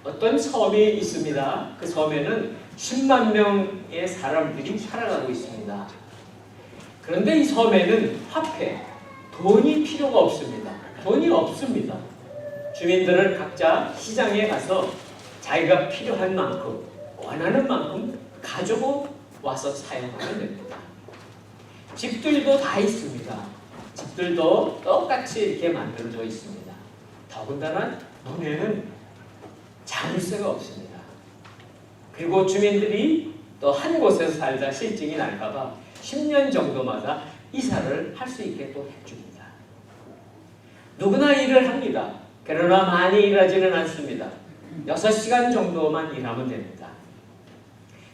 어떤 섬이 있습니다. 그 섬에는 10만 명의 사람들이 살아가고 있습니다. 그런데 이 섬에는 화폐, 돈이 필요가 없습니다. 돈이 없습니다. 주민들은 각자 시장에 가서 자기가 필요한 만큼, 원하는 만큼 가지고 와서 사용하면 됩니다. 집들도 다 있습니다. 집들도 똑같이 이렇게 만들어져 있습니다. 더군다나 문에는 자물쇠가 없습니다. 그리고 주민들이 또 한 곳에서 살다 실증이 날까봐 10년 정도마다 이사를 할 수 있게 또 해줍니다. 누구나 일을 합니다. 그러나 많이 일하지는 않습니다. 6시간 정도만 일하면 됩니다.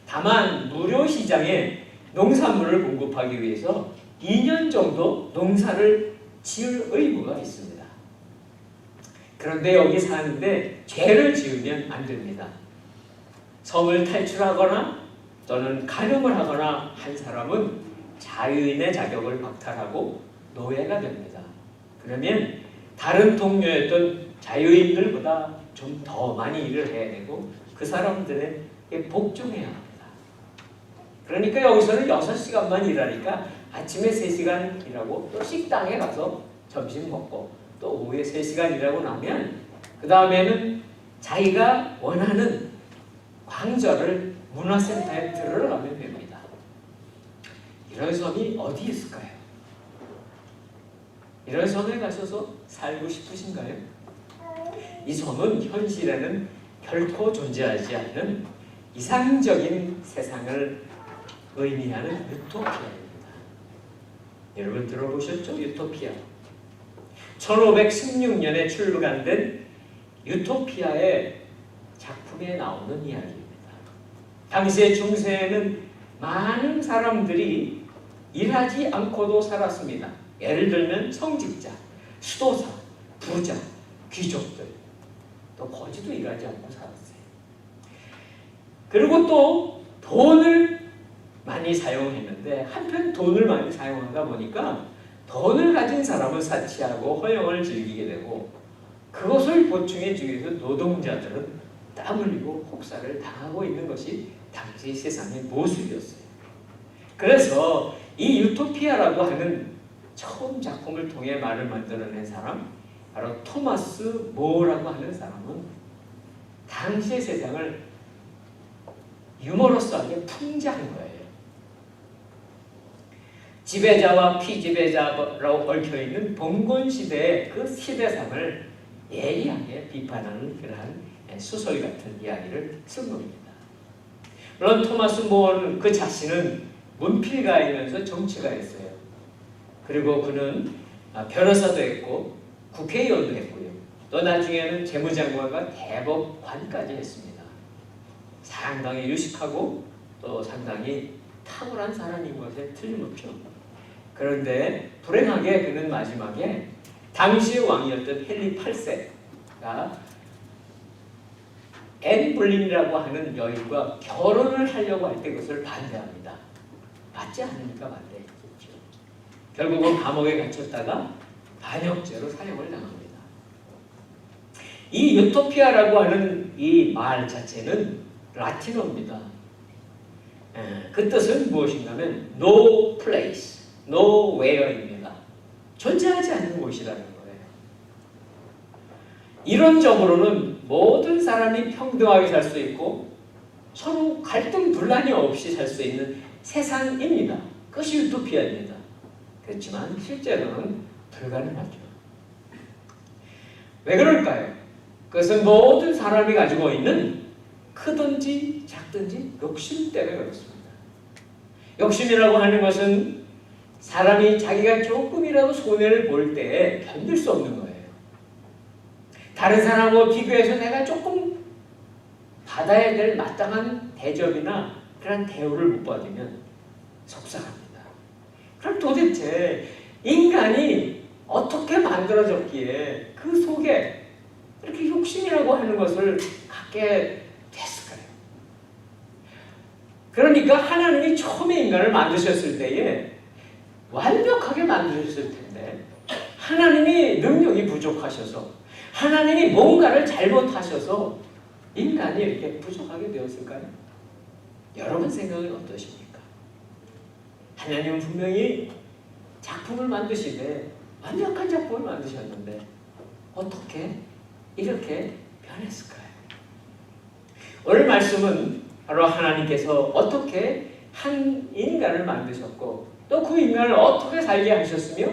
다만 무료 시장에 농산물을 공급하기 위해서 2년 정도 농사를 지을 의무가 있습니다. 그런데 여기 사는데 죄를 지으면 안 됩니다. 섬을 탈출하거나 또는 간음을 하거나 한 사람은 자유인의 자격을 박탈하고 노예가 됩니다. 그러면 다른 동료였던 자유인들보다 좀 더 많이 일을 해야 되고 그 사람들에게 복종해야 합니다. 그러니까 여기서는 6시간만 일하니까 아침에 3시간 일하고 또 식당에 가서 점심 먹고 또 오후에 3시간 일하고 나면 그 다음에는 자기가 원하는 광절을 문화센터에 들어가면 됩니다. 이런 섬이 어디 있을까요? 이런 섬에 가셔서 살고 싶으신가요? 이 섬은 현실에는 결코 존재하지 않는 이상적인 세상을 의미하는 유토피아입니다. 여러분 들어보셨죠? 유토피아. 1516년에 출간된 유토피아의 작품에 나오는 이야기입니다. 당시의 중세에는 많은 사람들이 일하지 않고도 살았습니다. 예를 들면 성직자, 수도사, 부자, 귀족들, 또 거지도 일하지 않고 살았어요. 그리고 또 돈을 많이 사용했는데 한편 돈을 많이 사용하다 보니까 돈을 가진 사람을 사치하고 허영을 즐기게 되고 그것을 보충해 주기 위해서 노동자들은 땀 흘리고 혹사를 당하고 있는 것이 당시 세상의 모습이었어요. 그래서 이 유토피아라고 하는 처음 작품을 통해 말을 만들어낸 사람 바로 토마스 모어라고 하는 사람은 당시의 세상을 유머러스하게 풍자한 거예요. 지배자와 피지배자로 얽혀있는 봉건 시대의 그 시대상을 예리하게 비판하는 그러한 소설 같은 이야기를 쓴 겁니다. 물론 토마스 모어는 그 자신은 문필가이면서 정치가였어요. 그리고 그는 변호사도 했고 국회의원도 했고요. 또 나중에는 재무장관과 대법관까지 했습니다. 상당히 유식하고 또 상당히 탁월한 사람인 것에 틀림없죠. 그런데 불행하게 그는 마지막에 당시의 왕이었던 헨리 8세가 앤 볼린이라고 하는 여인과 결혼을 하려고 할 때 그것을 반대합니다. 맞지 않으니까 반대했겠죠. 결국은 감옥에 갇혔다가 반역죄로 사형을 당합니다. 이 유토피아라고 하는 이 말 자체는 라틴어입니다. 그 뜻은 무엇인가 하면 no place, nowhere입니다. 존재하지 않는 곳이라는 거예요. 이론적으로는 모든 사람이 평등하게 살 수 있고 서로 갈등 분란이 없이 살 수 있는 세상입니다. 그것이 유토피아입니다. 그렇지만 실제로는 불가능하죠. 왜 그럴까요? 그것은 모든 사람이 가지고 있는 크든지 작든지 욕심 때문에 그렇습니다. 욕심이라고 하는 것은 사람이 자기가 조금이라도 손해를 볼 때에 견딜 수 없는 거예요. 다른 사람하고 비교해서 내가 조금 받아야 될 마땅한 대접이나 그런 대우를 못 받으면 속상합니다. 그럼 도대체 인간이 어떻게 만들어졌기에 그 속에 이렇게 욕심이라고 하는 것을 갖게 됐을까요? 그러니까 하나님이 처음에 인간을 만드셨을 때에 완벽하게 만드셨을 텐데 하나님이 능력이 부족하셔서 하나님이 뭔가를 잘못하셔서 인간이 이렇게 부족하게 되었을까요? 여러분 생각은 어떠십니까? 하나님은 분명히 작품을 만드시되 완벽한 작품을 만드셨는데 어떻게 이렇게 변했을까요? 오늘 말씀은 바로 하나님께서 어떻게 한 인간을 만드셨고 또 그 인간을 어떻게 살게 하셨으며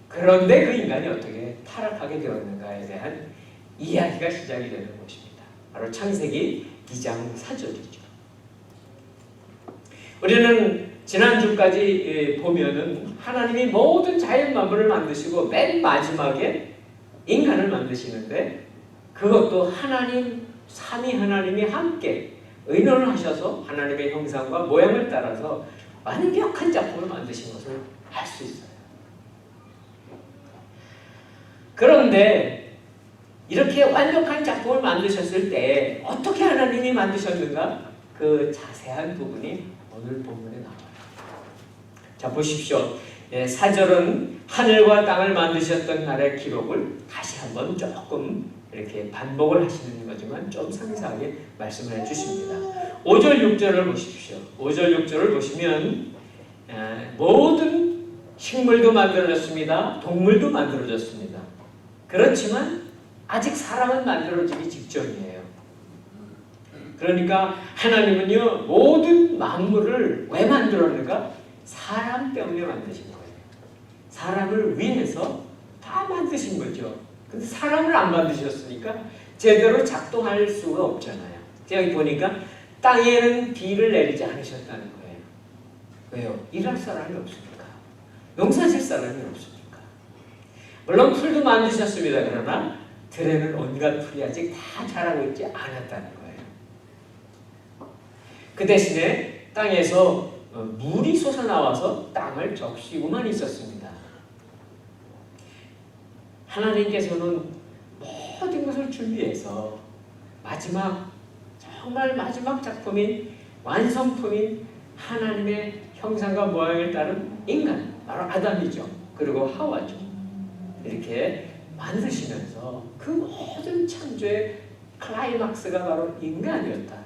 그런데 그 인간이 어떻게 타락하게 되었는가에 대한 이야기가 시작이 되는 것입니다. 바로 창세기 2장 4절이죠. 우리는 지난주까지 보면은 하나님이 모든 자연 만물을 만드시고 맨 마지막에 인간을 만드시는데 그것도 하나님, 삼위 하나님이 함께 의논을 하셔서 하나님의 형상과 모양을 따라서 완벽한 작품을 만드신 것을 알 수 있어요. 그런데 이렇게 완벽한 작품을 만드셨을 때 어떻게 하나님이 만드셨는가? 그 자세한 부분이 오늘 본문에 나와요. 자, 보십시오. 4절은 하늘과 땅을 만드셨던 날의 기록을 다시 한번 조금 이렇게 반복을 하시는 거지만 좀 상세하게 말씀을 해주십니다. 5절 6절을 보십시오. 5절 6절을 보시면 모든 식물도 만들어졌습니다. 동물도 만들어졌습니다. 그렇지만 아직 사람은 만들어지기 직전이에요. 그러니까 하나님은요 모든 만물을 왜 만들었는가? 사람 때문에 만드신 거예요. 사람을 위해서 다 만드신 거죠. 근데 사람을 안 만드셨으니까 제대로 작동할 수가 없잖아요. 여기 보니까 땅에는 비를 내리지 않으셨다는 거예요. 왜요? 일할 사람이 없으니까. 농사질 사람이 없으니까. 물론 풀도 만드셨습니다. 그러나 들에는 온갖 풀이 아직 다 자라고 있지 않았다는 거예요. 그 대신에 땅에서 물이 솟아나와서 땅을 적시고만 있었습니다. 하나님께서는 모든 것을 준비해서 마지막 정말 마지막 작품인 완성품인 하나님의 형상과 모양을 따른 인간, 바로 아담이죠. 그리고 하와죠. 이렇게 만드시면서 그 모든 창조의 클라이막스가 바로 인간이었다.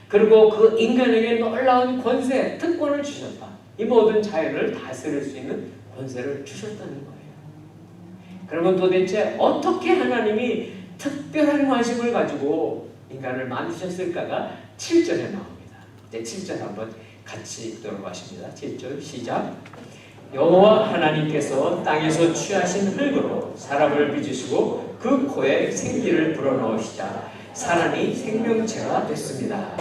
그리고 그 인간에게 놀라운 권세, 특권을 주셨다. 이 모든 자연을 다스릴 수 있는 권세를 주셨다는 거예요. 그러면 도대체 어떻게 하나님이 특별한 관심을 가지고 인간을 만드셨을까가 7절에 나옵니다. 이제 7절 한번 같이 읽도록 하십니다. 7절 시작. 여호와 하나님께서 땅에서 취하신 흙으로 사람을 빚으시고 그 코에 생기를 불어넣으시자 사람이 생명체가 됐습니다.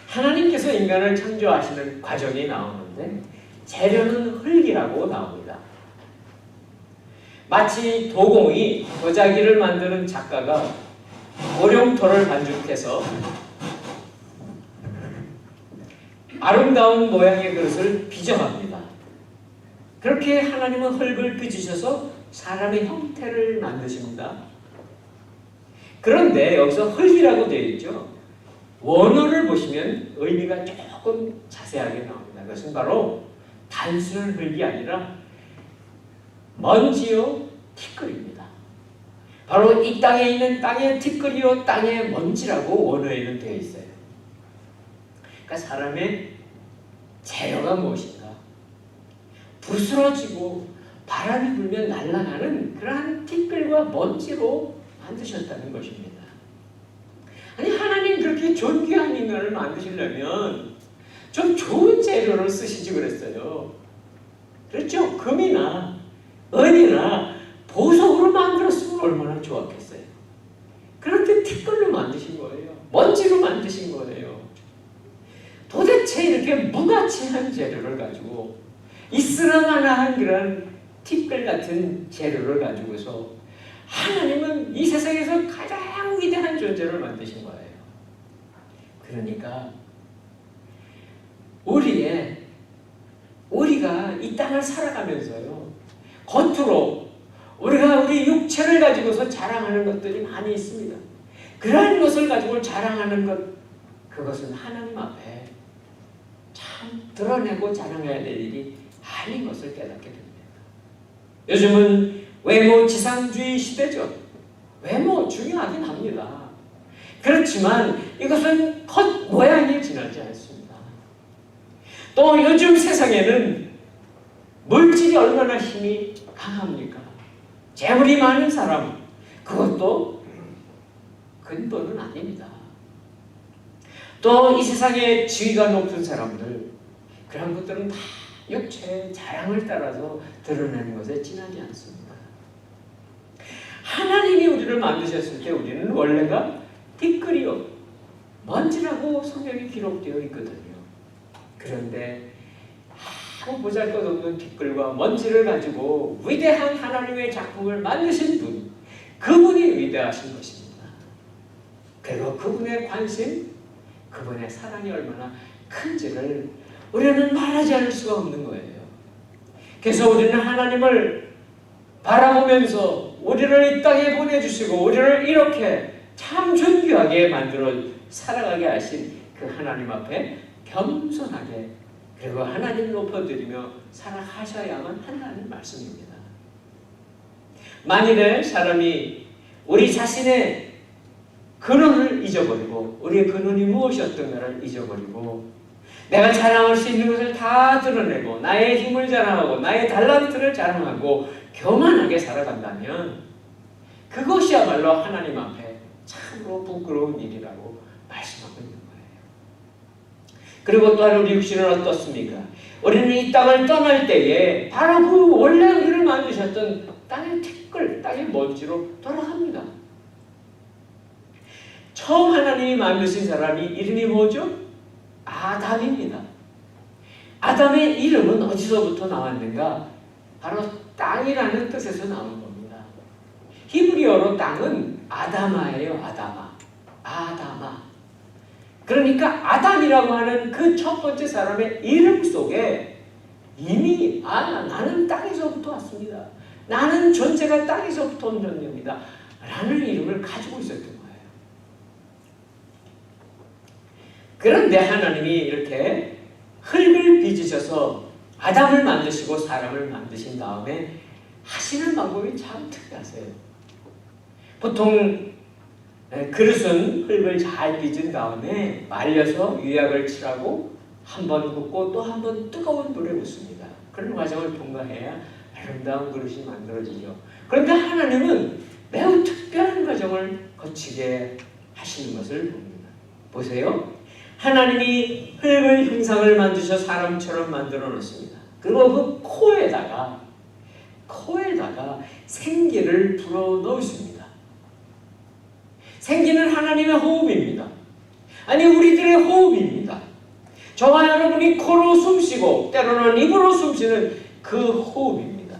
하나님께서 인간을 창조하시는 과정이 나오는데 재료는 흙이라고 나옵니다. 마치 도공이 도자기를 만드는 작가가 고령토를 반죽해서 아름다운 모양의 그릇을 빚어갑니다. 그렇게 하나님은 흙을 빚으셔서 사람의 형태를 만드십니다. 그런데 여기서 흙이라고 되어 있죠. 원어를 보시면 의미가 조금 자세하게 나옵니다. 그것은 바로 단순한 흙이 아니라 먼지요 티끌입니다. 바로 이 땅에 있는 땅의 티끌이요 땅의 먼지라고 원어에는 되어 있어요. 그러니까 사람의 재료가 무엇인가? 부스러지고 바람이 불면 날아가는 그러한 티끌과 먼지로 만드셨다는 것입니다. 아니 하나님 그렇게 존귀한 인간을 만드시려면 좀 좋은 재료를 쓰시지 그랬어요. 그렇죠? 금이나 은이나 보석으로 만들었으면 얼마나 좋았겠어요. 그런데 티끌로 만드신 거예요. 먼지로 만드신 거예요. 도대체 이렇게 무가치한 재료를 가지고 이스라마나한 그런 티끌 같은 재료를 가지고서 하나님은 이 세상에서 가장 위대한 존재를 만드신 거예요. 그러니까 우리가 이 땅을 살아가면서요 겉으로 우리가 우리 육체를 가지고서 자랑하는 것들이 많이 있습니다. 그러한 것을 가지고 자랑하는 것, 그것은 하나님 앞에 참 드러내고 자랑해야 될 일이 아닌 것을 깨닫게 됩니다. 요즘은 외모 지상주의 시대죠. 외모 중요하긴 합니다. 그렇지만 이것은 겉모양이 지나지 않습니다. 또 요즘 세상에는 물질이 얼마나 힘이 강합니까? 재물이 많은 사람, 그것도 근본은 아닙니다. 또 이 세상에 지위가 높은 사람들, 그런 것들은 다 육체의 자랑을 따라서 드러내는 것에 지나지 않습니다. 하나님이 우리를 만드셨을 때 우리는 원래가 티끌이요, 먼지라고 성경이 기록되어 있거든요. 그런데 아무 보잘것없는 티끌과 먼지를 가지고 위대한 하나님의 작품을 만드신 분, 그분이 위대하신 것입니다. 그리고 그분의 관심, 그분의 사랑이 얼마나 큰지를 우리는 말하지 않을 수가 없는 거예요. 그래서 우리는 하나님을 바라보면서 우리를 이 땅에 보내주시고 우리를 이렇게 참 존귀하게 만들어 살아가게 하신 그 하나님 앞에 겸손하게, 그리고 하나님 높여드리며 살아가셔야만 한다는 말씀입니다. 만일에 사람이 우리 자신의 근원을 잊어버리고, 우리의 근원이 무엇이었던가를 잊어버리고, 내가 자랑할 수 있는 것을 다 드러내고 나의 힘을 자랑하고 나의 달란트를 자랑하고 교만하게 살아간다면 그것이야말로 하나님 앞에 참으로 부끄러운 일이라고 말씀하고 있는 거예요. 그리고 또한 우리 육신은 어떻습니까? 우리는 이 땅을 떠날 때에 바로 그 원래 우리를 만드셨던 땅의 티끌, 땅의 먼지로 돌아갑니다. 처음 하나님이 만드신 사람이 이름이 뭐죠? 아담입니다. 아담의 이름은 어디서부터 나왔는가? 바로 땅이라는 뜻에서 나온 겁니다. 히브리어로 땅은 아다마예요. 아다마. 그러니까 아담이라고 하는 그 첫 번째 사람의 이름 속에 이미 나는 땅에서부터 왔습니다. 나는 존재가 땅에서부터 온 존재입니다. 라는 이름을 가지고 있었던 거예요. 그런데 하나님이 이렇게 흙을 빚으셔서 아담을 만드시고 사람을 만드신 다음에 하시는 방법이 참 특이하세요. 보통 그릇은 흙을 잘 빚은 다음에 말려서 유약을 칠하고 한 번 굽고 또 한 번 뜨거운 물에 붓습니다. 그런 과정을 통과해야 아름다운 그릇이 만들어지죠. 그런데 하나님은 매우 특별한 과정을 거치게 하시는 것을 봅니다. 보세요. 하나님이 흙의 형상을 만드셔 사람처럼 만들어 놓습니다. 그리고 그 코에다가 생기를 불어 넣으십니다. 생기는 하나님의 호흡입니다. 아니, 우리들의 호흡입니다. 저와 여러분이 코로 숨쉬고 때로는 입으로 숨쉬는 그 호흡입니다.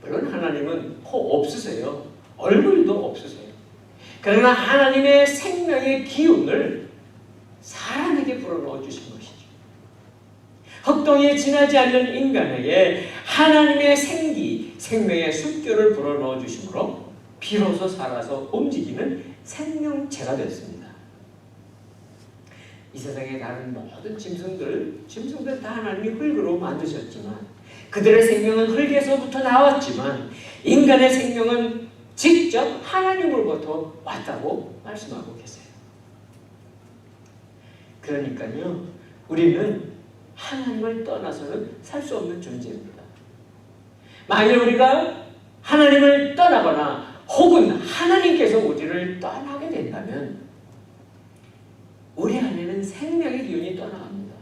물론 하나님은 코 없으세요. 얼굴도 없으세요. 그러나 하나님의 생명의 기운을 사람에게 불어넣어 주신 것이죠. 흑동에 지나지 않는 인간에게 하나님의 생명의 숫교를 불어넣어 주심으로 비로소 살아서 움직이는 생명체가 됐습니다. 이 세상의 다른 모든 짐승들 다 하나님이 흙으로 만드셨지만 그들의 생명은 흙에서부터 나왔지만 인간의 생명은 직접 하나님으로부터 왔다고 말씀하고 계세요. 그러니까요, 우리는 하나님을 떠나서는 살 수 없는 존재입니다. 만일 우리가 하나님을 떠나거나 혹은 하나님께서 우리를 떠나게 된다면 우리 안에는 생명의 기운이 떠나갑니다.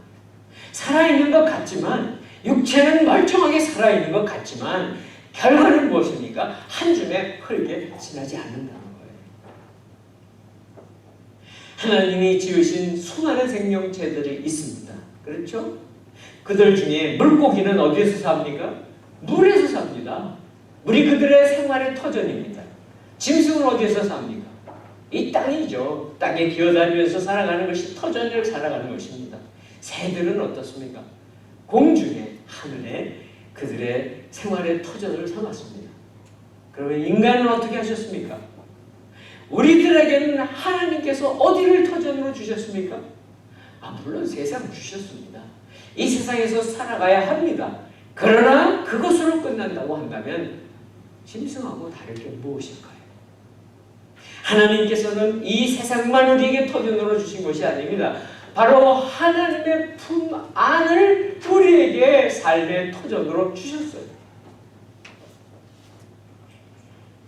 살아있는 것 같지만, 육체는 멀쩡하게 살아있는 것 같지만 결과는 무엇입니까? 한 줌의 흙에 지나지 않는다는 거예요. 하나님이 지으신 수많은 생명체들이 있습니다. 그렇죠? 그들 중에 물고기는 어디에서 삽니까? 물에서 삽니다. 물이 그들의 생활의 터전입니다. 짐승은 어디에서 삽니까? 이 땅이죠. 땅에 기어다니면서 살아가는 것이 터전을 살아가는 것입니다. 새들은 어떻습니까? 공중에, 하늘에 그들의 생활의 터전을 삼았습니다. 그러면 인간은 어떻게 하셨습니까? 우리들에게는 하나님께서 어디를 터전으로 주셨습니까? 물론 세상 주셨습니다. 이 세상에서 살아가야 합니다. 그러나 그것으로 끝난다고 한다면 짐승하고 다를 게 무엇일까요? 하나님께서는 이 세상만 우리에게 터전으로 주신 것이 아닙니다. 바로 하나님의 품 안을 우리에게 삶의 터전으로 주셨어요.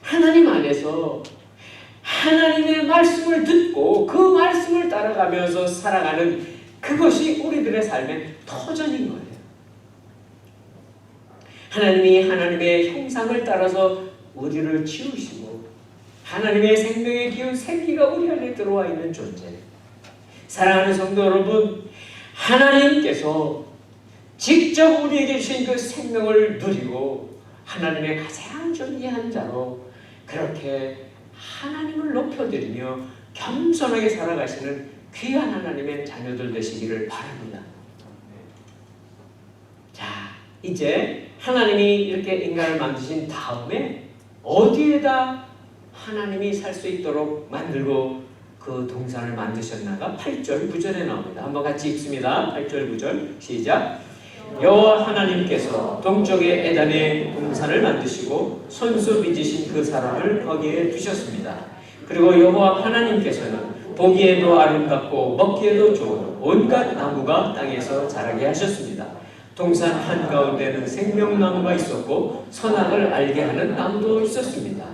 하나님 안에서 하나님의 말씀을 듣고 그 말씀을 따라가면서 살아가는 그것이 우리들의 삶의 터전인 거예요. 하나님이 하나님의 형상을 따라서 우리를 지으시고 하나님의 생명의 기운 생기가 우리 안에 들어와 있는 존재. 사랑하는 성도 여러분, 하나님께서 직접 우리에게 주신 그 생명을 누리고 하나님의 가장 존귀한 자로 그렇게 하나님을 높여드리며 겸손하게 살아가시는 귀한 하나님의 자녀들 되시기를 바랍니다. 자, 이제 하나님이 이렇게 인간을 만드신 다음에 어디에다 하나님이 살 수 있도록 만들고 그 동산을 만드셨나가 8절 9절에 나옵니다. 한번 같이 읽습니다. 8절 9절 시작. 여호와 하나님께서 동쪽의 에덴에 동산을 만드시고 손수 빚으신 그 사람을 거기에 두셨습니다. 그리고 여호와 하나님께서는 보기에도 아름답고 먹기에도 좋은 온갖 나무가 땅에서 자라게 하셨습니다. 동산 한가운데는 생명나무가 있었고 선악을 알게 하는 나무도 있었습니다.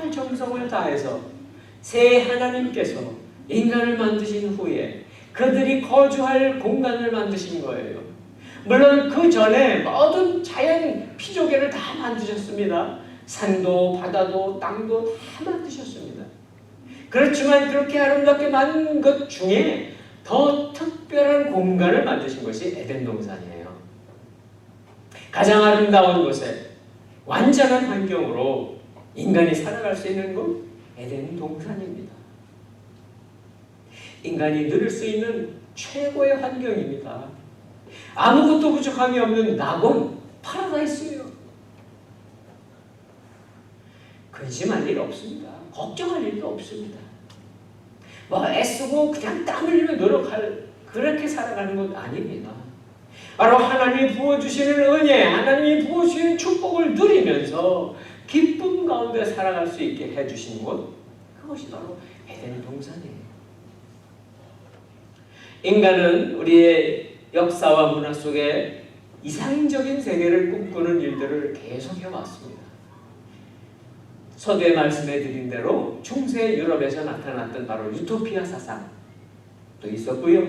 정말 정성을 다해서 새 하나님께서 인간을 만드신 후에 그들이 거주할 공간을 만드신 거예요. 물론 그 전에 모든 자연 피조개를 다 만드셨습니다. 산도 바다도 땅도 다 만드셨습니다. 그렇지만 그렇게 아름답게 만든 것 중에 더 특별한 공간을 만드신 것이 에덴 동산이에요. 가장 아름다운 곳에 완전한 환경으로 인간이 살아갈 수 있는 곳 에덴 동산입니다. 인간이 누릴 수 있는 최고의 환경입니다. 아무것도 부족함이 없는 낙원 파라다이스예요. 근심할 일 없습니다. 걱정할 일도 없습니다. 뭐 애쓰고 그냥 땀 흘리며 노력할 그렇게 살아가는 것 아닙니다. 바로 하나님이 부어주시는 은혜, 하나님이 부어주시는 축복을 누리면서 기쁨 가운데 살아갈 수 있게 해주시는 것, 그것이 바로 에덴 동산이에요. 인간은 우리의 역사와 문화 속에 이상적인 세계를 꿈꾸는 일들을 계속 해왔습니다. 서두에 말씀해 드린 대로 중세 유럽에서 나타났던 바로 유토피아 사상도 있었고요.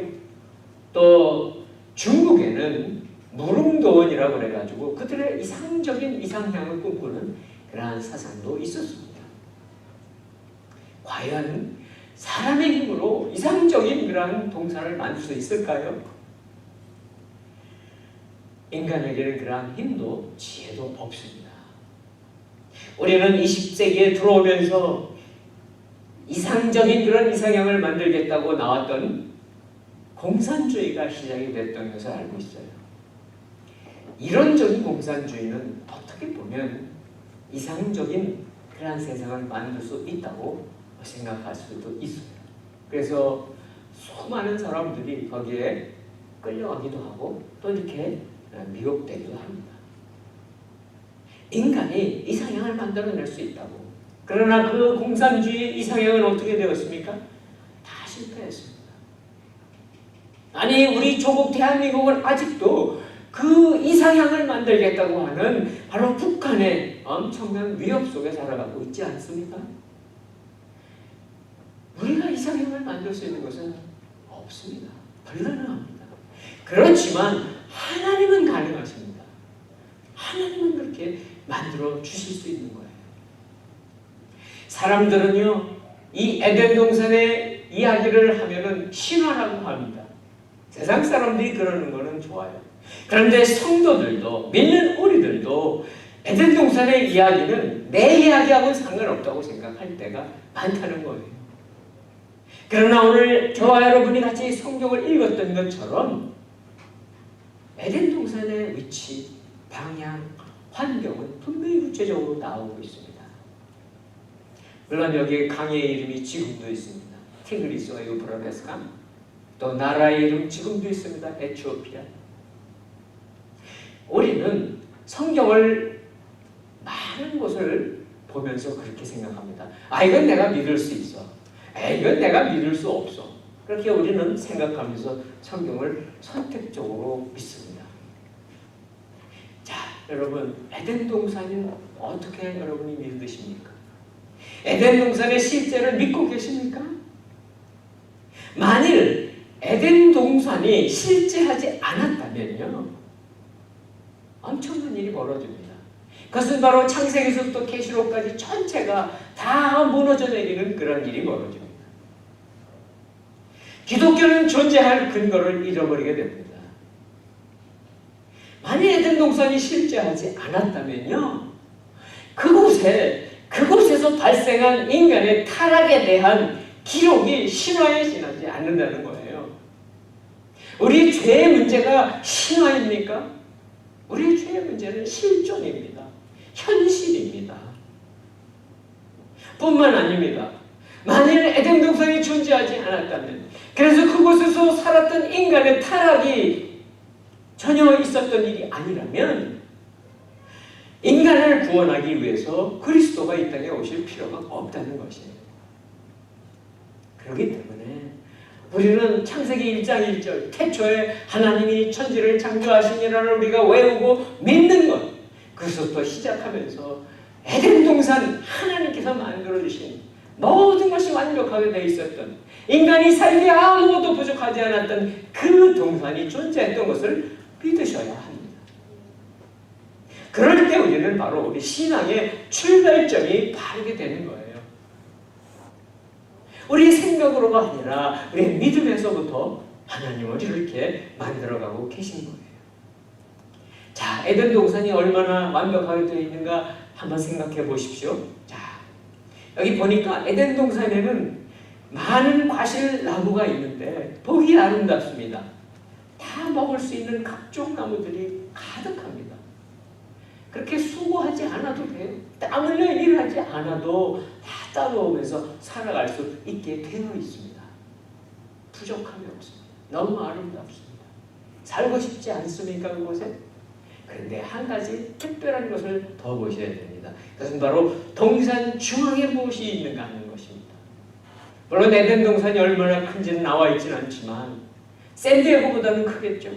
또 중국에는 무릉도원이라고 그래가지고 그들의 이상적인 이상향을 꿈꾸는 그러한 사상도 있었습니다. 과연 사람의 힘으로 이상적인 그러한 동산을 만들 수 있을까요? 인간에게는 그러한 힘도 지혜도 없습니다. 우리는 20세기에 들어오면서 이상적인 그런 이상향을 만들겠다고 나왔던 공산주의가 시작이 됐던 것을 알고 있어요. 이론적인 공산주의는 어떻게 보면 이상적인 그러한 세상을 만들 수 있다고 생각할 수도 있어요. 그래서 수많은 사람들이 거기에 끌려가기도 하고 또 이렇게 미혹되기도 합니다. 인간이 이상향을 만들어낼 수 있다고. 그러나 그 공산주의 이상향은 어떻게 되었습니까? 다 실패했습니다. 아니 우리 조국 대한민국은 아직도 그 이상향을 만들겠다고 하는 바로 북한의 엄청난 위협 속에 살아가고 있지 않습니까? 우리가 이상향을 만들 수 있는 것은 없습니다. 불가능합니다. 그렇지만 하나님은 가능하십니다. 하나님은 그렇게 만들어 주실 수 있는 거예요. 사람들은요, 이 에덴 동산의 이야기를 하면은 신화라고 합니다. 세상 사람들이 그러는 거는 좋아요. 그런데 성도들도, 믿는 우리들도 에덴 동산의 이야기는 내 이야기하고는 상관없다고 생각할 때가 많다는 거예요. 그러나 오늘 저와 여러분이 같이 성경을 읽었던 것처럼 에덴 동산의 위치, 방향, 환경은 분명히 구체적으로 나오고 있습니다. 물론 여기에 강의 이름이 지금도 있습니다. 티그리스와 유프라테스 강. 또 나라의 이름 지금도 있습니다. 에티오피아. 우리는 성경을 많은 곳을 보면서 그렇게 생각합니다. 아, 이건 내가 믿을 수 있어. 이건 내가 믿을 수 없어. 그렇게 우리는 생각하면서 성경을 선택적으로 믿습니다. 자, 여러분, 에덴 동산은 어떻게 여러분이 믿으십니까? 에덴 동산의 실제를 믿고 계십니까? 만일 에덴 동산이 실제하지 않았다면요, 엄청난 일이 벌어집니다. 그것은 바로 창세기서부터 계시록까지 전체가 다 무너져 내리는 그런 일이 벌어집니다. 기독교는 존재할 근거를 잃어버리게 됩니다. 만일 에덴 동산이 실제하지 않았다면요, 그곳에서 발생한 인간의 타락에 대한 기록이 신화에 지나지 않는다는 거예요. 우리의 죄의 문제가 신화입니까? 우리의 죄의 문제는 실존입니다. 현실입니다. 뿐만 아닙니다. 만일 에덴 동산이 존재하지 않았다면, 그래서 그곳에서 살았던 인간의 타락이 전혀 있었던 일이 아니라면 인간을 구원하기 위해서 그리스도가 이 땅에 오실 필요가 없다는 것이에요. 그렇기 때문에 우리는 창세기 1장 1절 태초에 하나님이 천지를 창조하시니라를 우리가 외우고 믿는 것, 그것부터 시작하면서 에덴 동산 하나님께서 만들어주신 모든 것이 완벽하게 되어 있었던, 인간이 살기에 아무것도 부족하지 않았던 그 동산이 존재했던 것을 믿으셔야 합니다. 그럴 때 우리는 바로 우리 신앙의 출발점이 바르게 되는 거예요. 우리의 생각으로가 아니라 우리의 믿음에서부터 하나님을 이렇게 만들어가고 계신 거예요. 자, 에덴 동산이 얼마나 완벽하게 되어 있는가 한번 생각해 보십시오. 자, 여기 보니까 에덴 동산에는 많은 과실 나무가 있는데 보기 아름답습니다. 다 먹을 수 있는 각종 나무들이 가득합니다. 그렇게 수고하지 않아도 돼요. 땀 흘려 일을 하지 않아도 다 따라오면서 살아갈 수 있게 되어 있습니다. 부족함이 없습니다. 너무 아름답습니다. 살고 싶지 않습니까, 그곳에? 그런데 한 가지 특별한 것을 더 보셔야 됩니다. 그것은 바로 동산 중앙에 무엇이 있는가 하는 것입니다. 물론 에덴 동산이 얼마나 큰지는 나와 있지는 않지만 샌디에고보다는 크겠죠.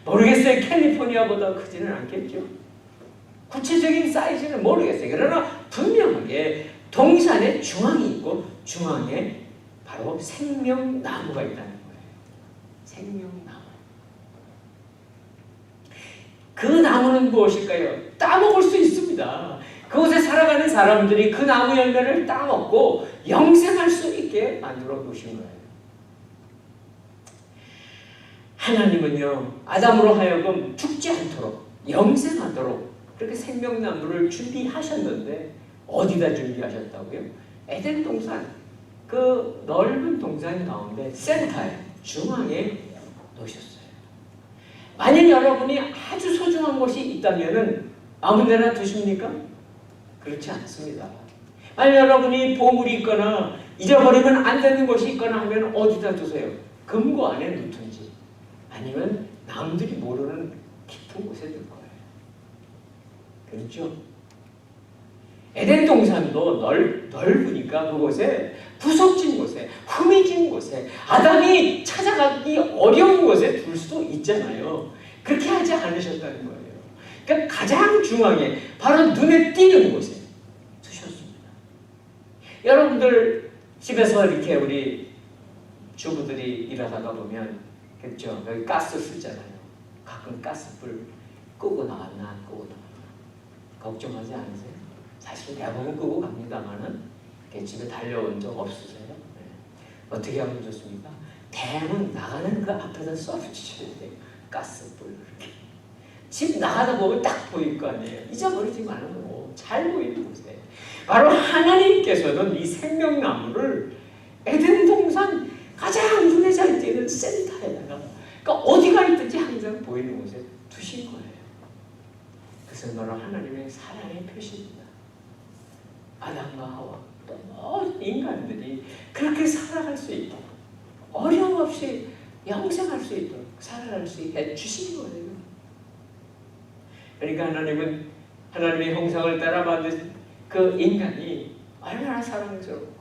모르겠어요. 캘리포니아보다 크지는 않겠죠. 구체적인 사이즈는 모르겠어요. 그러나 분명하게 동산에 중앙이 있고 중앙에 바로 생명나무가 있다는 거예요. 생명나무. 그 나무는 무엇일까요? 따먹을 수 있습니다. 그곳에 살아가는 사람들이 그 나무 열매를 따먹고 영생할 수 있게 만들어 놓으신 거예요. 하나님은요, 아담으로 하여금 죽지 않도록 영생하도록 그렇게 생명나무를 준비하셨는데 어디다 준비하셨다고요? 에덴 동산, 그 넓은 동산 가운데 센터에 중앙에 놓으셨어요. 만일 여러분이 아주 소중한 것이 있다면 아무 데나 두십니까? 그렇지 않습니다. 만일 여러분이 보물이 있거나 잊어버리면 안 되는 것이 있거나 하면 어디다 두세요? 금고 안에 놓든지 아니면 남들이 모르는 깊은 곳에 둘 거예요. 그렇죠? 에덴 동산도 넓으니까 그곳에 부속진 곳에, 흠이진 곳에, 아담이 찾아가기 어려운 곳에 둘 수도 있잖아요. 그렇게 하지 않으셨다는 거예요. 그러니까 가장 중앙에 바로 눈에 띄는 곳에 두셨습니다. 여러분들 집에서 이렇게 우리 주부들이 일하다가 보면 그렇죠? 여기 가스 쓰잖아요. 가끔 가스불 끄고 나왔나 안 끄고 나왔나 걱정하지 않으세요? 사실 대부분 끄고 갑니다만은 집에 달려온 적 없으세요? 네. 어떻게 하면 좋습니까? 대문 나가는 그 앞에다 쏘주셔야 돼요. 가스불 이렇게. 집 나가다 보면 딱 보일 거 아니에요. 잊어버리지 말고 잘 보이는 곳에. 바로 하나님께서는 이 생명나무를 에덴 동산 가장 눈에 잘 띄는 센터에다가, 그러니까 어디가 있든지 항상 보이는 곳에 두신 거예요. 그것은 바로 하나님의 사랑의 표시입니다. 아담과 하와 또 모든 인간들이 그렇게 살아갈 수 있도록, 어려움 없이 영생할 수 있도록 살아갈 수 있게 해주신 거예요. 그러니까 하나님은 하나님의 형상을 따라 만드신 그 인간이 얼마나 사랑스럽고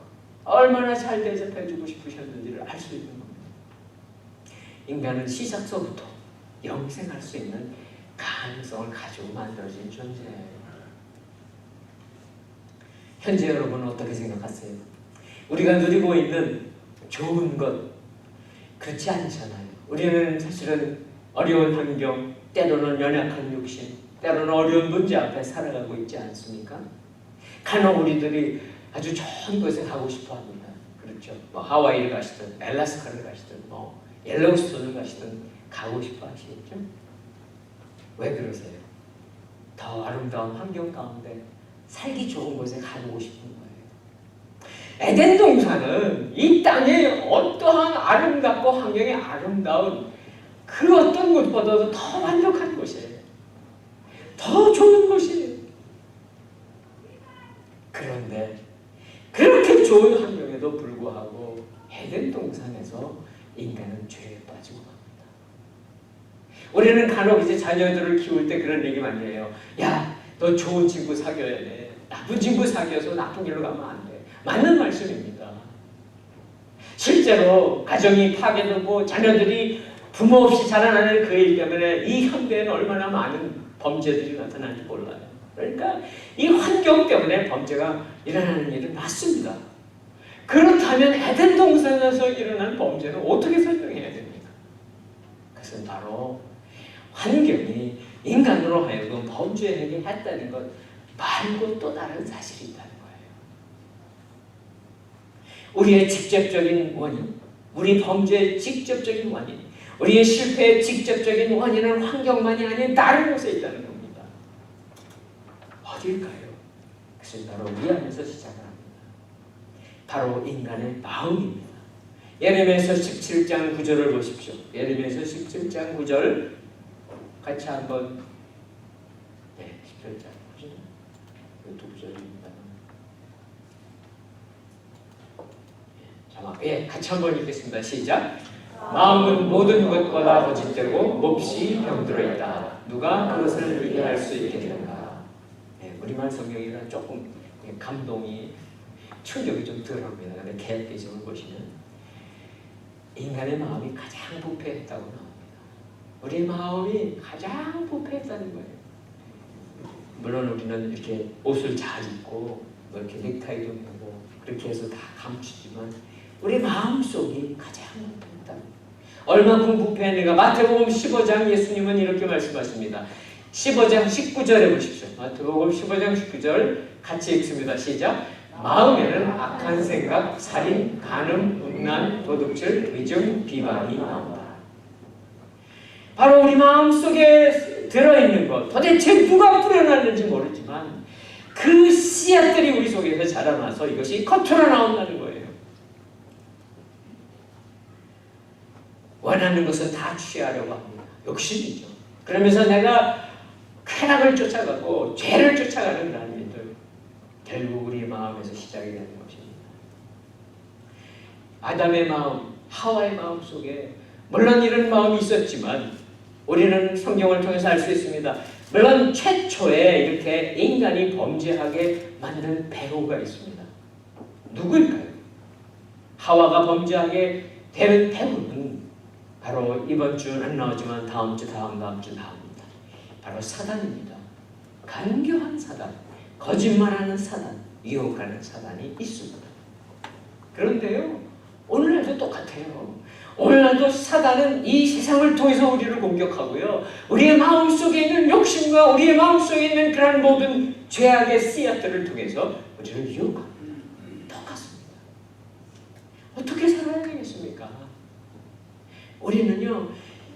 얼마나 잘 대접해주고 싶으셨는지를 알 수 있는 겁니다. 인간은 시작서부터 영생할 수 있는 가능성을 가지고 만들어진 존재예요. 현재 여러분은 어떻게 생각하세요? 우리가 누리고 있는 좋은 것 그렇지 않잖아요. 우리는 사실은 어려운 환경, 때로는 연약한 육신, 때로는 어려운 문제 앞에 살아가고 있지 않습니까? 간혹 우리들이 아주 좋은 곳에 가고 싶어 합니다. 그렇죠? 뭐 하와이를 가시든 알래스카를 가시든 뭐 옐로우스톤을 가시든 가고 싶어 하시겠죠? 왜 그러세요? 더 아름다운 환경 가운데 살기 좋은 곳에 가고 싶은 거예요. 에덴 동산은 이 땅의 어떠한 아름답고 환경이 아름다운 그 어떤 곳보다도 더 완벽한 곳이에요. 더 좋은 곳이에요. 그런데 그렇게 좋은 환경에도 불구하고 에덴 동산에서 인간은 죄에 빠지고 갑니다. 우리는 간혹 이제 자녀들을 키울 때 그런 얘기 많이 해요. 야, 너 좋은 친구 사귀어야 돼. 나쁜 친구 사귀어서 나쁜 길로 가면 안 돼. 맞는 말씀입니다. 실제로 가정이 파괴되고 자녀들이 부모 없이 자라나는 그 일 때문에 이 현대에는 얼마나 많은 범죄들이 나타나는지 몰라요. 그러니까 이 환경 때문에 범죄가 일어나는 일은 맞습니다. 그렇다면 에덴 동산에서 일어난 범죄는 어떻게 설명해야 됩니까? 그것은 바로 환경이 인간으로 하여금 범죄하게 했다는 것 말고 또 다른 사실이 있다는 거예요. 우리의 직접적인 원인, 우리 범죄의 직접적인 원인, 우리의 실패의 직접적인 원인은 환경만이 아닌 다른 곳에 있다는 겁니다. 어딜까요? 그것은 바로 우리 안에서 시작을 합니다. 바로 인간의 마음입니다. 예레미야서 17장 9절을 보십시오. 예레미야서 17장 9절 같이 한번 17장 9절 두 구절입니다. 같이 한번 읽겠습니다. 시작. 마음은 모든 것보다 거짓되고 몹시 병들어 있다. 누가 그것을 이해할 수 있겠는가? 우리말 성경이라 조금 감동이 충격이 좀 덜합니다. 근데 개혁개정을 보시면 인간의 마음이 가장 부패했다고 나옵니다. 우리 마음이 가장 부패했다는 거예요. 물론 우리는 이렇게 옷을 잘 입고 뭐 이렇게 넥타이도 매고 그렇게 해서 다 감추지만 우리 마음속이 가장 부패했다. 얼마큼 부패했는가? 마태복음 15장 예수님은 이렇게 말씀하십니다. 15장 19절에 보십시오. 마태복음 15장 19절 같이 읽습니다. 시작. 마음에는 악한 생각, 살인, 간음, 음란, 도둑질, 위증, 비방이 나온다. 바로 우리 마음속에 들어있는 것, 도대체 누가 뿌려놨는지 모르지만 그 씨앗들이 우리 속에서 자라나서 이것이 겉으로 나온다는 거예요. 원하는 것은 다 취하려고 합니다. 욕심이죠. 그러면서 내가 쾌락을 쫓아가고 죄를 쫓아가는 그런 일들, 결국 우리 마음에서 시작이 되는 것입니다. 아담의 마음, 하와의 마음 속에 물론 이런 마음이 있었지만 우리는 성경을 통해서 알 수 있습니다. 물론 최초에 이렇게 인간이 범죄하게 만든 배후가 있습니다. 누구일까요? 하와가 범죄하게 되는 배후는 바로 이번 주는 안 나오지만 다음 주, 다음 주 나옵니다. 바로 사단입니다. 간교한 사단, 거짓말하는 사단, 유혹하는 사단이 있습니다. 그런데요, 오늘날도 똑같아요. 오늘날도 사단은 이 세상을 통해서 우리를 공격하고요. 우리의 마음속에 있는 욕심과 우리의 마음속에 있는 그런 모든 죄악의 씨앗들을 통해서 우리를 유혹합니다. 똑같습니다. 어떻게 살아야 되겠습니까? 우리는요,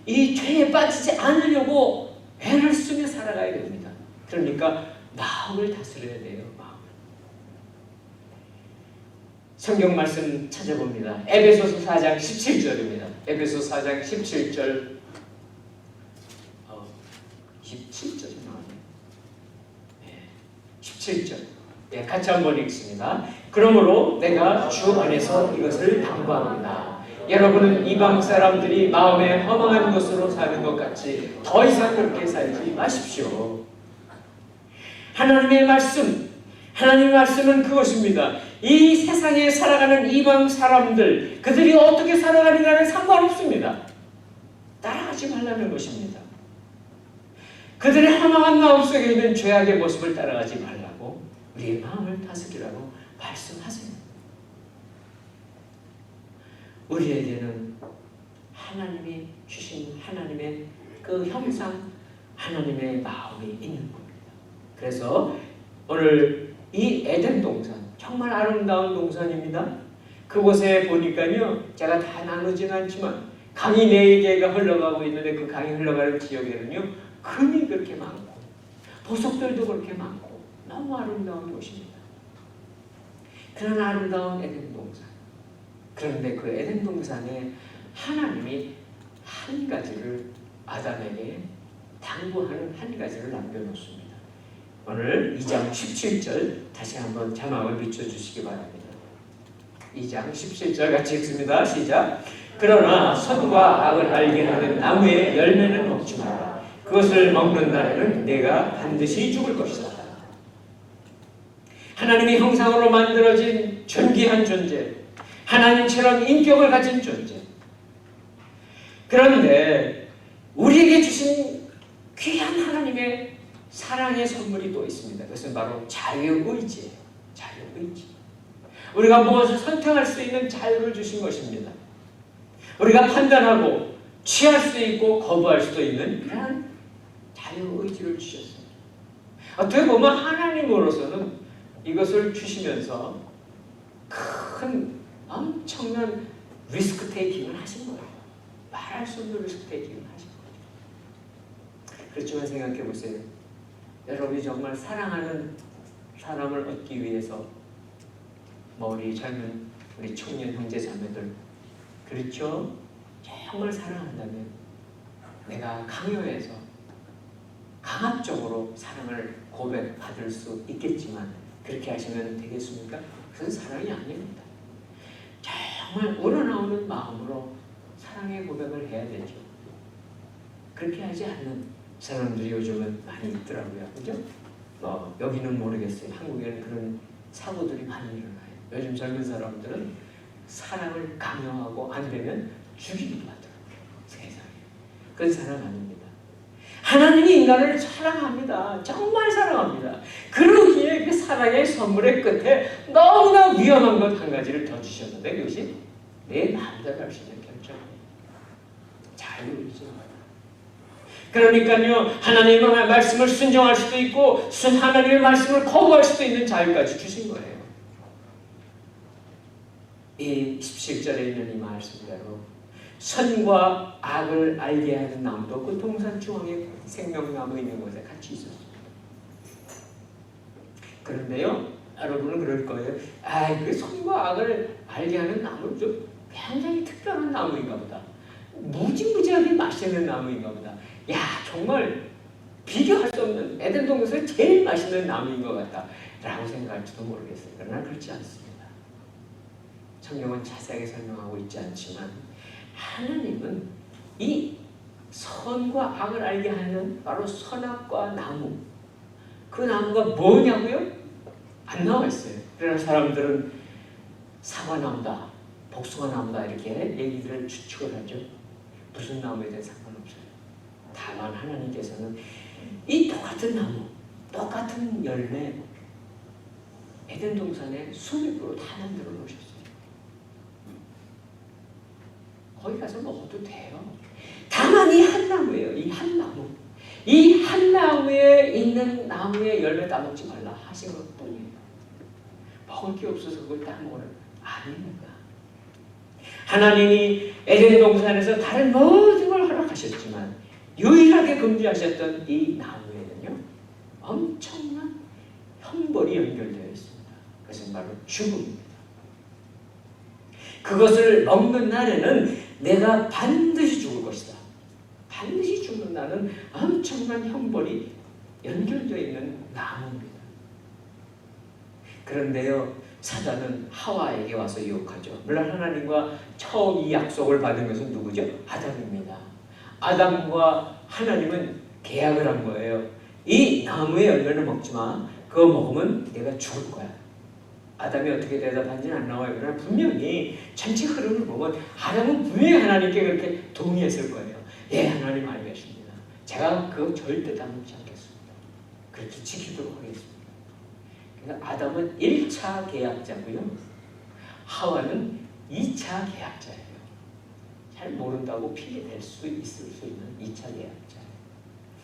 이 죄에 빠지지 않으려고 애를 쓰며 살아가야 됩니다. 그러니까 마음을 다스려야 돼요. 마음을. 성경 말씀 찾아봅니다. 에베소서 4장 17절입니다. 에베소 4장 17절 17절이 나오네요. 17절. 같이 한번 읽습니다. 그러므로 내가 주 안에서 이것을 당부합니다. 여러분은 이방 사람들이 마음에 허망한 것으로 사는 것 같이 더 이상 그렇게 살지 마십시오. 하나님의 말씀, 하나님의 말씀은 그것입니다. 이 세상에 살아가는 이방 사람들, 그들이 어떻게 살아가느냐는 상관없습니다. 따라가지 말라는 것입니다. 그들의 허망한 마음속에 있는 죄악의 모습을 따라가지 말라고 우리의 마음을 다스리라고 말씀하세요. 우리에게는 하나님이 주신 하나님의 그 형상, 하나님의 마음이 있는 겁니다. 그래서 오늘 이 에덴 동산, 정말 아름다운 동산입니다. 그곳에 보니까요, 제가 다 나누진 않지만 강이 4개가 흘러가고 있는데 그 강이 흘러가는 지역에는요, 금이 그렇게 많고 보석들도 그렇게 많고 너무 아름다운 곳입니다. 그런 아름다운 에덴 동산. 그런데 그 에덴 동산에 하나님이 한 가지를 아담에게 당부하는 한 가지를 남겨놓습니다. 오늘 2장 17절 다시 한번 자막을 비춰주시기 바랍니다. 2장 17절 같이 읽습니다. 시작. 그러나 선과 악을 알게 하는 나무의 열매는 먹지 마라. 그것을 먹는 날에는 내가 반드시 죽을 것이다. 하나님의 형상으로 만들어진 존귀한 존재, 하나님처럼 인격을 가진 존재. 그런데 우리에게 주신 귀한 하나님의 사랑의 선물이 또 있습니다. 그것은 바로 자유의지예요. 자유의지. 우리가 무엇을 선택할 수 있는 자유를 주신 것입니다. 우리가 판단하고 취할 수 있고 거부할 수도 있는 그런 자유의지를 주셨습니다. 어떻게 보면 하나님으로서는 이것을 주시면서 큰 엄청난 리스크 테이킹을 하신 거예요. 말할 수 없는 리스크 테이킹을 하신 거예요. 그렇지만 생각해 보세요. 여러분이 정말 사랑하는 사람을 얻기 위해서 우리 젊은 우리 청년 형제 자매들, 그렇죠? 정말 사랑한다면 내가 강요해서 강압적으로 사랑을 고백받을 수 있겠지만 그렇게 하시면 되겠습니까? 그건 사랑이 아닙니다. 정말 우러나오는 마음으로 사랑의 고백을 해야 되죠. 그렇게 하지 않는 사람들이 요즘은 많이 있더라고요. 그죠? 여기는 모르겠어요. 한국에는 그런 사고들이 많이 일어나요. 요즘 젊은 사람들은 사랑을 강요하고 안 되면 죽이기도 하더라고요. 세상에. 그건 사랑 아닙니다. 하나님이 인간을 사랑합니다. 정말 사랑합니다. 그러기에 그 사랑의 선물의 끝에 너무나 위험한 것 한 가지를 더 주셨는데 그것이 내 마음대로 할 수 있는 결정이에요. 자유의지. 그러니까요, 하나님의 말씀을 순종할 수도 있고 하나님의 말씀을 거부할 수도 있는 자유까지 주신 거예요. 이 17절에 있는 이 말씀대로 선과 악을 알게 하는 나무도 그 동산 중앙에 생명나무 있는 곳에 같이 있었습니다. 그런데요, 여러분은 그럴 거예요. 그 선과 악을 알게 하는 나무 좀 굉장히 특별한 나무인가 보다. 무지무지하게 맛있는 나무인가 보다. 야, 정말 비교할 수 없는 에덴 동산에서 제일 맛있는 나무인 것 같다 라고 생각할지도 모르겠어요. 그러나 그렇지 않습니다. 성경은 자세하게 설명하고 있지 않지만 하나님은 이 선과 악을 알게 하는 바로 선악과 나무, 그 나무가 뭐냐고요? 안 나와 있어요. 그러나 사람들은 사과나무다, 복숭아나무다 이렇게 얘기들을 추측을 하죠. 무슨 나무에 대해 상관없어요. 다만 하나님께서는 이 똑같은 나무, 똑같은 열매 에덴 동산에 수백으로 다 만들어 놓으셨어요. 거기 가서 먹어도 돼요. 다만 이 한 나무예요. 이 한 나무. 이 한 나무에 있는 나무의 열매 따먹지 말라 하신 것 뿐이에요. 먹을 게 없어서 그걸 따먹으라 아닙니다. 하나님이 에덴 동산에서 다른 모든 걸 허락하셨지만 유일하게 금지하셨던 이 나무에는요, 엄청난 형벌이 연결되어 있습니다. 그것은 바로 죽음입니다. 그것을 먹는 날에는 내가 반드시 죽을 것이다. 반드시 죽는 날은 엄청난 형벌이 연결되어 있는 나무입니다. 그런데요, 사단은 하와에게 와서 유혹하죠. 물론 하나님과 처음 이 약속을 받은 것은 누구죠? 아담입니다. 아담과 하나님은 계약을 한 거예요. 이 나무의 열매를 먹지 마. 그 그거 먹으면 내가 죽을 거야. 아담이 어떻게 대답한지는 안 나와요. 그러나 분명히 전체 흐름을 보면 아담은 분명히 하나님께 그렇게 동의했을 거예요. 예, 하나님 알겠습니다. 제가 그거 절대 따먹지 않겠습니다. 그렇게 지키도록 하겠습니다. 그러니까 아담은 1차 계약자고요. 하와는 2차 계약자예요. 잘 모른다고 핑계댈 수 있을 수 있는 2차 계약자.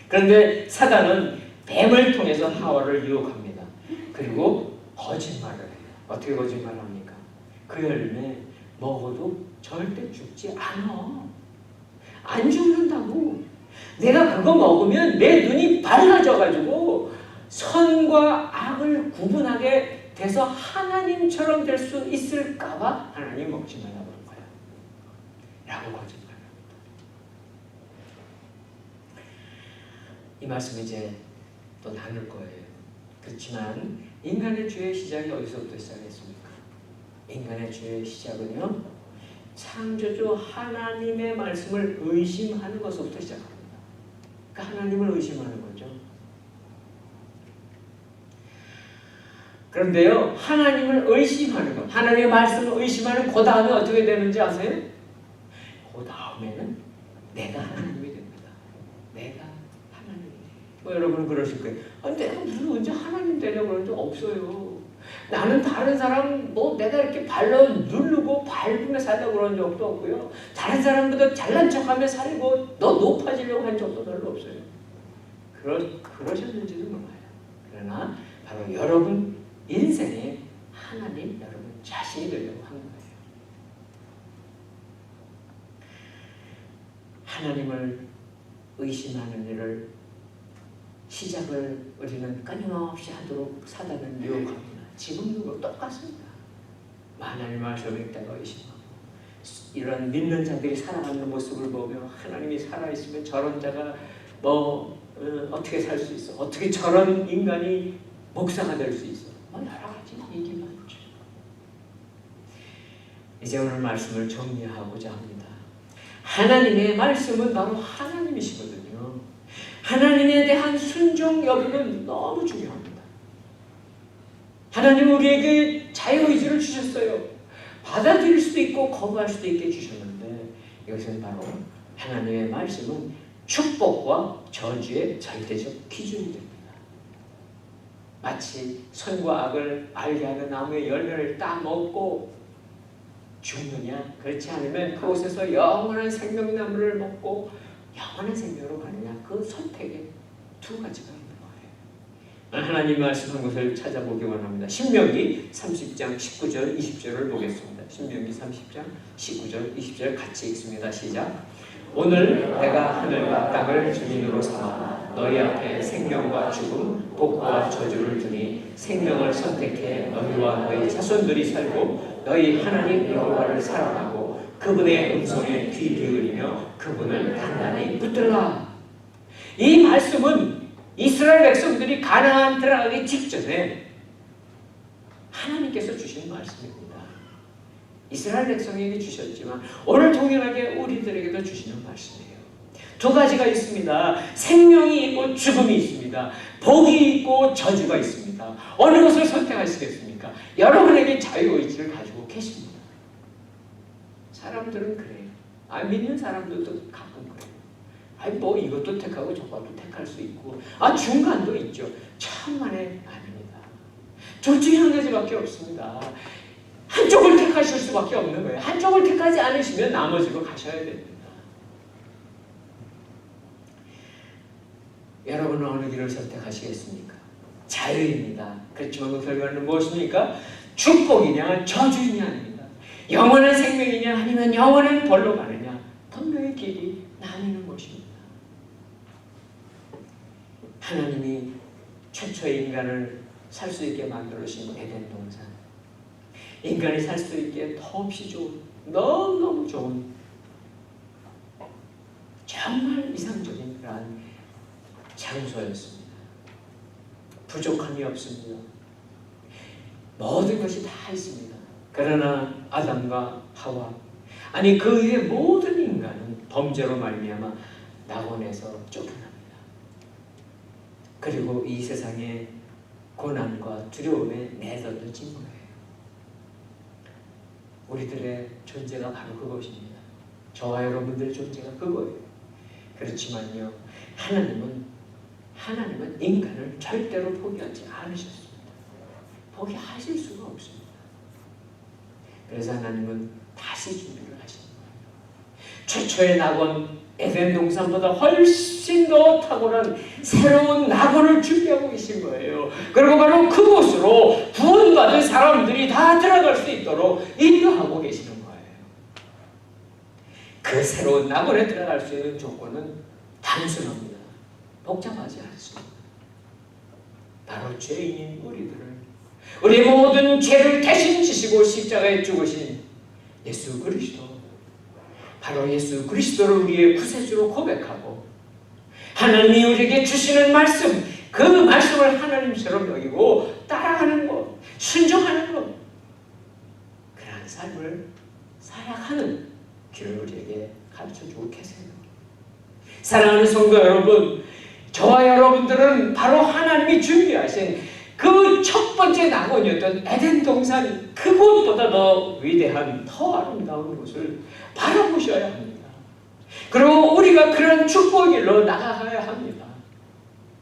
그런데 사단은 뱀을 통해서 하와를 유혹합니다. 그리고 거짓말을 해요. 어떻게 거짓말합니까? 그 열매 먹어도 절대 죽지 않아. 안 죽는다고. 내가 그거 먹으면 내 눈이 밝아져가지고 선과 악을 구분하게 돼서 하나님처럼 될 수 있을까봐 하나님 먹지 말라고 그런 거야. 라고 거짓말합니다. 이 말씀 이제 또 나눌 거예요. 그렇지만 인간의 죄의 시작이 어디서부터 시작했습니까? 인간의 죄의 시작은요, 창조주 하나님의 말씀을 의심하는 것부터 시작합니다. 그러니까 하나님을 의심하는 거죠. 그런데요, 하나님을 의심하는 것, 하나님의 말씀을 의심하는 그 다음에 어떻게 되는지 아세요? 그 다음에는 내가 하나님이 됩니다. 내가 하나님이 돼요. 뭐 여러분 그러실 거예요. 내가 무슨 언제 하나님 되려고 그러는 적 없어요. 나는 다른 사람 내가 이렇게 발로 누르고 밟으며 살려고 그런 적도 없고요. 다른 사람보다 잘난 척하며 살고 너 높아지려고 한 적도 별로 없어요. 그러셨는지도 몰라요. 그러나 바로 여러분 인생에 하나님 여러분 자신이 되려고 하는 거예요. 하나님을 의심하는 일을 시작을 우리는 끊임없이 하도록 사단은 유혹합니다. 지금도 똑같습니다. 하나님 말씀을 읽다가 의심하고 이런 믿는 자들이 살아가는 모습을 보며 하나님이 살아있으면 저런 자가 어떻게 살 수 있어? 어떻게 저런 인간이 목사가 될 수 있어? 여러 가지 얘기 많죠. 이제 오늘 말씀을 정리하고자 합니다. 하나님의 말씀은 바로 하나님이시거든요. 하나님에 대한 순종 여부는 너무 중요합니다. 하나님은 우리에게 자유의지를 주셨어요. 받아들일 수도 있고 거부할 수도 있게 주셨는데 이것은 바로 하나님의 말씀은 축복과 저주의 절대적 기준이 됩니다. 마치 선과 악을 알게 하는 나무의 열매를 따먹고 죽느냐, 그렇지 않으면 그곳에서 영원한 생명나무를 먹고 영원한 생명으로 가느냐, 그 선택에 두 가지가 있는 거예요. 하나님 말씀한 것을 찾아보기 원합니다. 신명기 30장 19절 20절을 보겠습니다. 신명기 30장 19절 20절 같이 읽습니다. 시작. 오늘 내가 하늘과 땅을 주님으로 삼아 너희 앞에 생명과 죽음, 복과 저주를 두니 생명을 선택해 너희와 너희 자손들이 살고 너희 하나님 여호와를 사랑하고 그분의 음성에 귀 기울이며 그분을 단단히 붙들라. 이 말씀은 이스라엘 백성들이 가나안 들어가기 직전에 하나님께서 주신 말씀입니다. 이스라엘 백성에게 주셨지만 오늘 동일하게 우리들에게도 주시는 말씀이에요. 두 가지가 있습니다. 생명이 있고 죽음이 있습니다. 복이 있고 저주가 있습니다. 어느 것을 선택하시겠습니까? 여러분에게 자유의지를 가지고 계십니다. 사람들은 그래요. 믿는 사람들도 가끔 그래요. 이것도 택하고 저것도 택할 수 있고 중간도 있죠. 천만에 아닙니다. 둘 중에 한 가지밖에 없습니다. 한쪽을 택하실 수밖에 없는 거예요. 한쪽을 택하지 않으시면 나머지로 가셔야 됩니다. 여러분은 어느 길을 선택하시겠습니까? 자유입니다. 그렇지만 그 결과는 무엇입니까? 축복이냐 저주이냐 아닙니다. 영원한 생명이냐 아니면 영원한 벌로 가느냐, 분명히 길이 나뉘는 것입니다. 하나님이 최초의 인간을 살 수 있게 만들어주신 에덴 동산, 인간이 살 수 있게 더없이 좋은, 너무너무 좋은, 정말 이상적인 그러한 장소였습니다. 부족함이 없습니다. 모든 것이 다 있습니다. 그러나 아담과 하와, 그 위에 모든 인간은 범죄로 말미암아 낙원에서 쫓겨납니다. 그리고 이 세상에 고난과 두려움에 내던져진 거예요. 우리들의 존재가 바로 그것입니다. 저와 여러분들의 존재가 그거예요. 그렇지만요, 하나님은 인간을 절대로 포기하지 않으셨습니다. 포기하실 수가 없습니다. 그래서 하나님은 다시 준비를 하신 거예요. 최초의 낙원 에덴 동산보다 훨씬 더 탁월한 새로운 낙원을 준비하고 계신 거예요. 그리고 바로 그곳으로 구원받은 사람들이 다 들어갈 수 있도록 인도하고 계시는 거예요. 그 새로운 낙원에 들어갈 수 있는 조건은 단순합니다. 복잡하지 않습니다. 바로 죄인인 우리 모든 죄를 대신 지시고 십자가에 죽으신 예수 그리스도, 바로 예수 그리스도를 우리의 구세주로 고백하고 하나님이 우리에게 주시는 말씀, 그 말씀을 하나님처럼 여기고 따라가는 것, 순종하는 것, 그러한 삶을 살아가는 길을 우리에게 가르쳐주고 계세요. 사랑하는 성도 여러분, 저와 여러분들은 바로 하나님이 준비하신 그 첫 번째 낙원이었던 에덴 동산, 그곳보다 더 위대한, 더 아름다운 곳을 바라보셔야 합니다. 그리고 우리가 그런 축복의 길로 나아가야 합니다.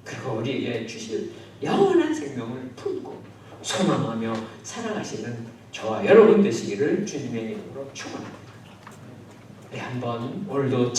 그리고 우리에게 주실 영원한 생명을 품고 소망하며 살아가시는 저와 여러분 되시기를 주님의 이름으로 축원합니다. 네, 한번 오늘도